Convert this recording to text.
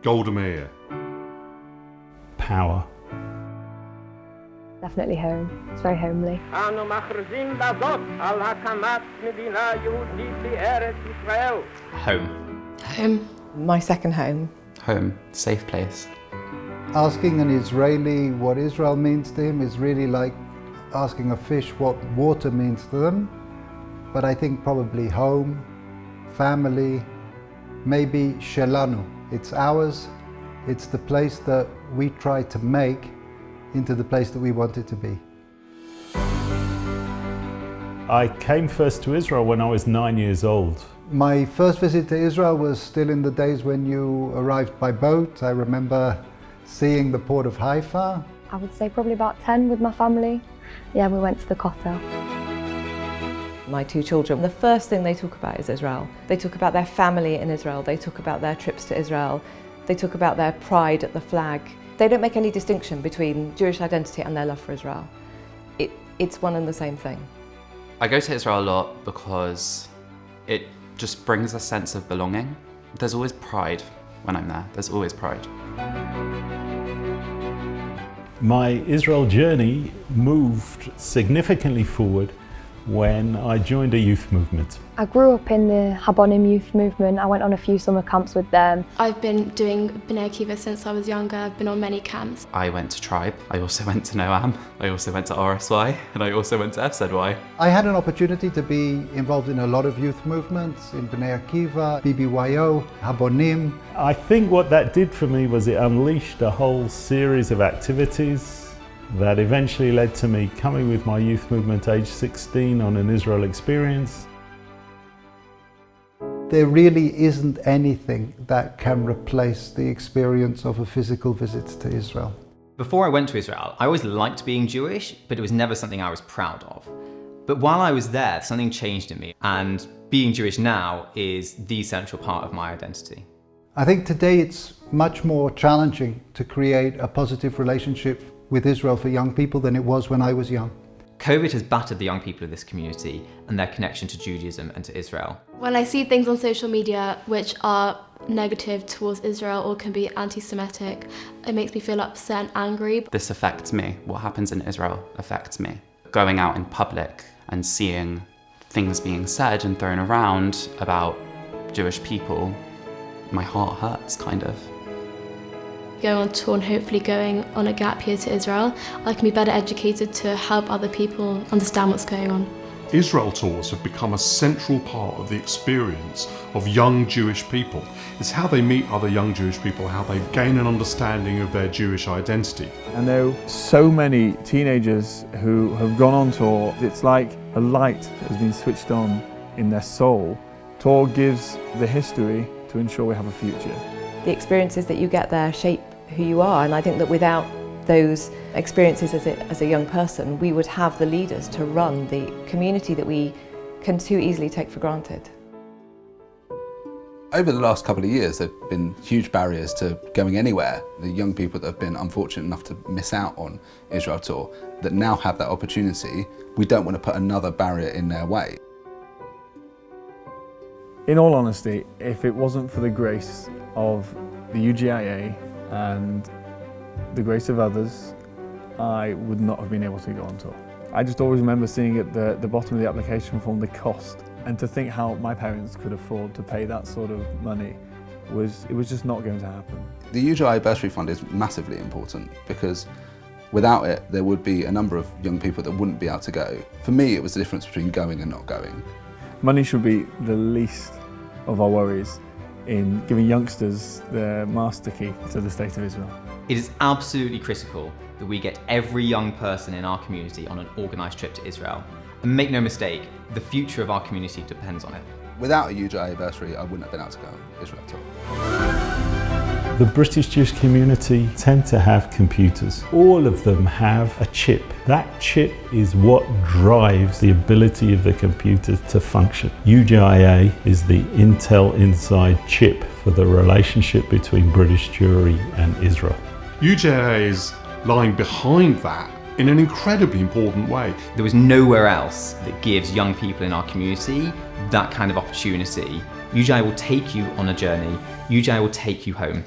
Golda Meir. Power. Definitely home. It's very homely. Home. Home. My second home. Home. Safe place. Asking an Israeli what Israel means to him is really like asking a fish what water means to them. But I think probably home, family, maybe shelanu. It's ours. It's the place that we try to make into the place that we want it to be. I came first to Israel when I was 9 years old. My first visit to Israel was still in the days when you arrived by boat. I remember seeing the port of Haifa. I would say probably about 10 with my family. Yeah, we went to the Kotel. My two children, the first thing they talk about is Israel. They talk about their family in Israel. They talk about their trips to Israel. They talk about their pride at the flag. They don't make any distinction between Jewish identity and their love for Israel. It's one and the same thing. I go to Israel a lot because it just brings a sense of belonging. There's always pride when I'm there. There's always pride. My Israel journey moved significantly forward when I joined a youth movement. I grew up in the Habonim youth movement. I went on a few summer camps with them. I've been doing Bnei Akiva since I was younger. I've been on many camps. I went to Tribe. I also went to Noam. I also went to RSY. And I also went to FZY. I had an opportunity to be involved in a lot of youth movements, in Bnei Akiva, BBYO, Habonim. I think what that did for me was it unleashed a whole series of activities that eventually led to me coming with my youth movement age 16 on an Israel experience. There really isn't anything that can replace the experience of a physical visit to Israel. Before I went to Israel, I always liked being Jewish, but it was never something I was proud of. But while I was there, something changed in me, and being Jewish now is the central part of my identity. I think today it's much more challenging to create a positive relationship with Israel for young people than it was when I was young. COVID has battered the young people of this community and their connection to Judaism and to Israel. When I see things on social media which are negative towards Israel or can be anti-Semitic, it makes me feel upset and angry. This affects me. What happens in Israel affects me. Going out in public and seeing things being said and thrown around about Jewish people, my heart hurts, kind of. Going on tour and hopefully going on a gap year to Israel, I can be better educated to help other people understand what's going on. Israel tours have become a central part of the experience of young Jewish people. It's how they meet other young Jewish people, how they gain an understanding of their Jewish identity. And there are so many teenagers who have gone on tour. It's like a light has been switched on in their soul. Tour gives the history to ensure we have a future. The experiences that you get there shape who you are, and I think that without those experiences as a young person, we would have the leaders to run the community that we can too easily take for granted. Over the last couple of years, there have been huge barriers to going anywhere. The young people that have been unfortunate enough to miss out on Israel Tour, that now have that opportunity, we don't want to put another barrier in their way. In all honesty, if it wasn't for the grace of the UGIA and the grace of others, I would not have been able to go on tour. I just always remember seeing at the bottom of the application form the cost, and to think how my parents could afford to pay that sort of money it was just not going to happen. The UGI Bursary Fund is massively important because without it, there would be a number of young people that wouldn't be able to go. For me, it was the difference between going and not going. Money should be the least of our worries in giving youngsters the master key to the State of Israel. It is absolutely critical that we get every young person in our community on an organised trip to Israel. And make no mistake, the future of our community depends on it. Without a UGI bursary, I wouldn't have been able to go on Israel Tour. The British Jewish community tend to have computers. All of them have a chip. That chip is what drives the ability of the computer to function. UGIA is the Intel Inside chip for the relationship between British Jewry and Israel. UGA is lying behind that in an incredibly important way. There is nowhere else that gives young people in our community that kind of opportunity. UGI will take you on a journey. UGI will take you home.